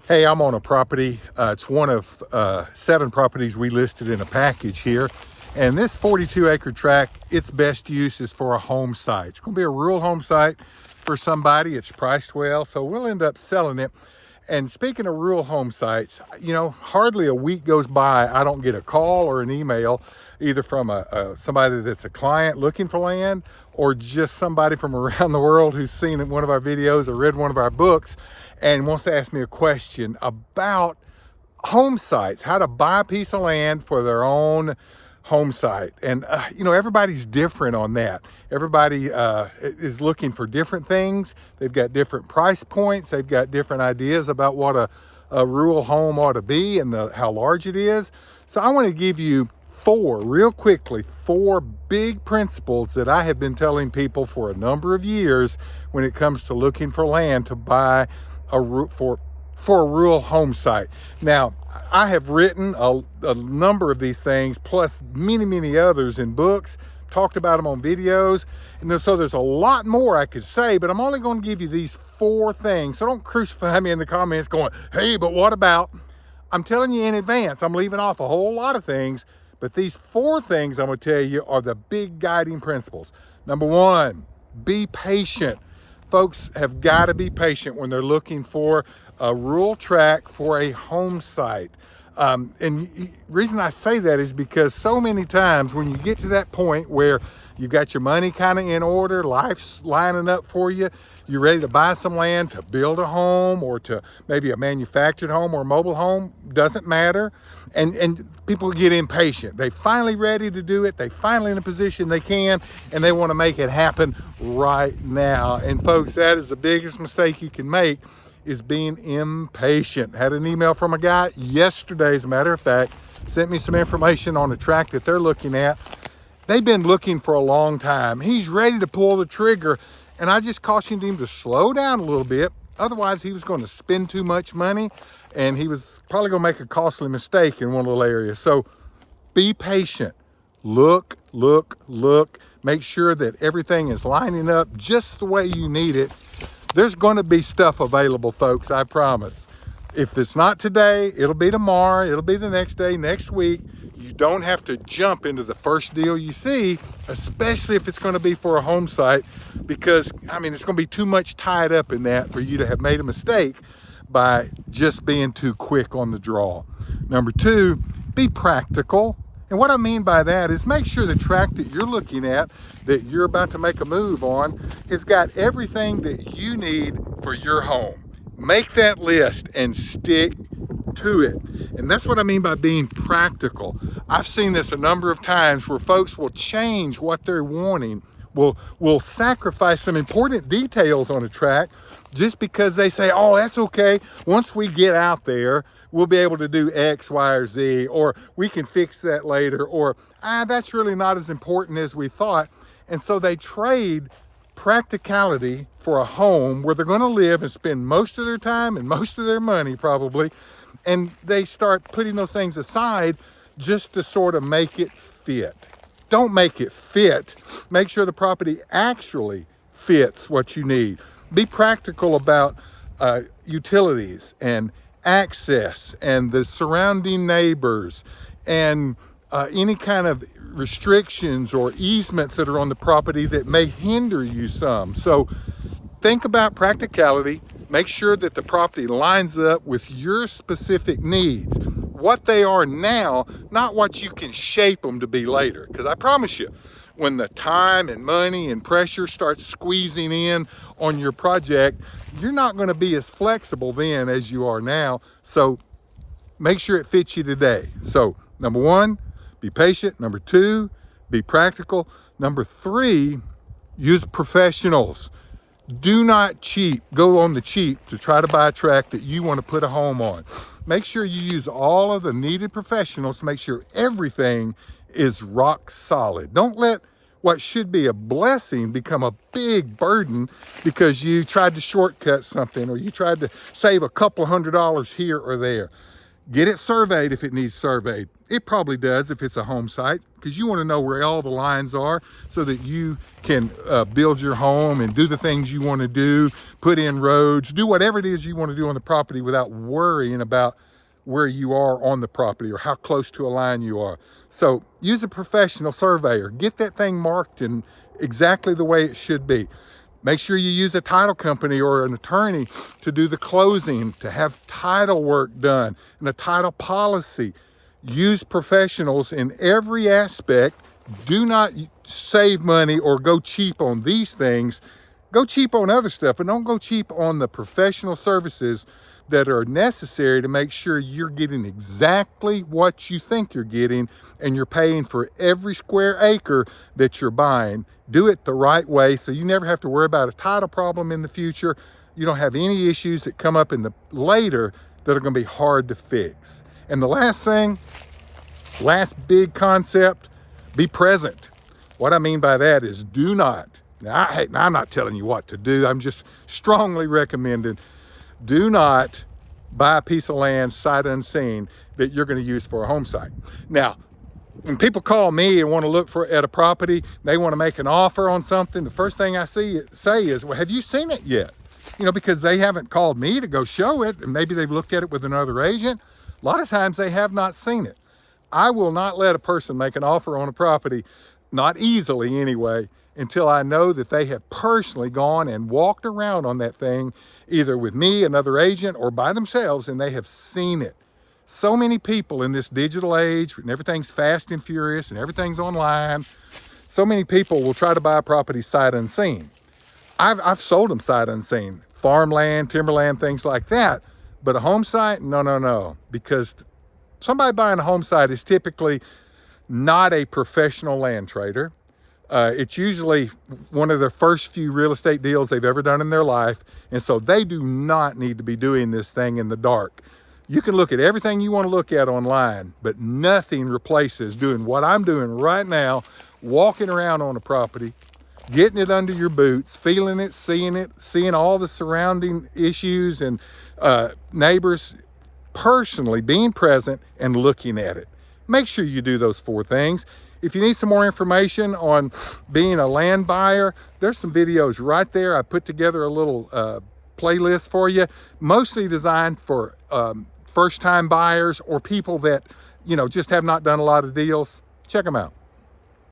Hey, I'm on a property. It's one of 7 properties we listed in a package here. And this 42-acre tract, its best use is for a home site. It's going to be a rural home site for somebody. It's priced well, so we'll end up selling it. And speaking of rural home sites, hardly a week goes by I don't get a call or an email either from somebody that's a client looking for land, or just somebody from around the world who's seen one of our videos or read one of our books and wants to ask me a question about home sites, how to buy a piece of land for their own home site. And everybody's different on that. Everybody is looking for different things. They've got different price points. They've got different ideas about what a rural home ought to be and how large it is. So I want to give you four big principles that I have been telling people for a number of years when it comes to looking for land to buy for a rural home site. Now, I have written a number of these things, plus many others in books, talked about them on videos, and so there's a lot more I could say, but I'm only going to give you these 4 things. So don't crucify me in the comments going, hey, but what about? I'm telling you in advance, I'm leaving off a whole lot of things, but these 4 things I'm going to tell you are the big guiding principles. Number 1, be patient. Folks have got to be patient when they're looking for a rural tract for a home site. And the reason I say that is because so many times when you get to that point where you've got your money kind of in order, life's lining up for you, you're ready to buy some land to build a home, or to maybe a manufactured home or a mobile home, doesn't matter. And people get impatient. They're finally ready to do it. They're finally in a position they can, and they want to make it happen right now. And folks, that is the biggest mistake you can make, is being impatient. Had an email from a guy yesterday, as a matter of fact, sent me some information on a tract that they're looking at. They've been looking for a long time. He's ready to pull the trigger, and I just cautioned him to slow down a little bit. Otherwise, he was going to spend too much money, and he was probably going to make a costly mistake in one little area. So be patient. Look. Make sure that everything is lining up just the way you need it. There's going to be stuff available, folks, I promise. If it's not today, it'll be tomorrow, it'll be the next day, next week. You don't have to jump into the first deal you see, especially if it's going to be for a home site, because, it's going to be too much tied up in that for you to have made a mistake by just being too quick on the draw. Number 2, be practical. And what I mean by that is make sure the tract that you're looking at, that you're about to make a move on, has got everything that you need for your home. Make that list and stick to it. And that's what I mean by being practical. I've seen this a number of times where folks will change what they're wanting, will sacrifice some important details on a tract just because they say, oh, that's okay. Once we get out there, we'll be able to do X, Y, or Z, or we can fix that later, or that's really not as important as we thought. And so they trade practicality for a home where they're going to live and spend most of their time and most of their money probably, and they start putting those things aside just to sort of make it fit. Don't make it fit. Make sure the property actually fits what you need. Be practical about utilities and access and the surrounding neighbors and any kind of restrictions or easements that are on the property that may hinder you some. So think about practicality. Make sure that the property lines up with your specific needs, what they are now, not what you can shape them to be later. Because I promise you, when the time and money and pressure starts squeezing in on your project, you're not going to be as flexible then as you are now. So make sure it fits you today. So number 1, be patient. Number 2, be practical. Number 3, use professionals. Do not go on the cheap to try to buy a tract that you want to put a home on. Make sure you use all of the needed professionals to make sure everything is rock solid. Don't let what should be a blessing become a big burden because you tried to shortcut something or you tried to save a couple $100 here or there. Get it surveyed if it needs surveyed. It probably does if it's a home site, because you want to know where all the lines are so that you can build your home and do the things you want to do, put in roads, do whatever it is you want to do on the property without worrying about where you are on the property or how close to a line you are. So use a professional surveyor. Get that thing marked in exactly the way it should be. Make sure you use a title company or an attorney to do the closing, to have title work done and a title policy. Use professionals in every aspect. Do not save money or go cheap on these things. Go cheap on other stuff, but don't go cheap on the professional services that are necessary to make sure you're getting exactly what you think you're getting and you're paying for every square acre that you're buying. Do it the right way so you never have to worry about a title problem in the future. You don't have any issues that come up in the later that are going to be hard to fix. And the last thing, last big concept, be present. What I mean by that is do not, now I'm not telling you what to do, I'm just strongly recommending, do not buy a piece of land sight unseen that you're going to use for a home site. Now, when people call me and want to look at a property, they want to make an offer on something, the first thing I say is, well, have you seen it yet? Because they haven't called me to go show it, and maybe they've looked at it with another agent. A lot of times they have not seen it. I will not let a person make an offer on a property, not easily anyway, until I know that they have personally gone and walked around on that thing, either with me, another agent, or by themselves, and they have seen it. So many people in this digital age, and everything's fast and furious, and everything's online, so many people will try to buy a property sight unseen. I've sold them sight unseen, farmland, timberland, things like that. But a home site, no, because somebody buying a home site is typically not a professional land trader. It's usually one of the first few real estate deals they've ever done in their life. And so they do not need to be doing this thing in the dark. You can look at everything you want to look at online, but nothing replaces doing what I'm doing right now, walking around on a property, getting it under your boots, feeling it, seeing all the surrounding issues and neighbors, personally being present and looking at it. Make sure you do those 4 things. If you need some more information on being a land buyer, there's some videos right there. I put together a little playlist for you, mostly designed for first-time buyers or people that, just have not done a lot of deals. Check them out.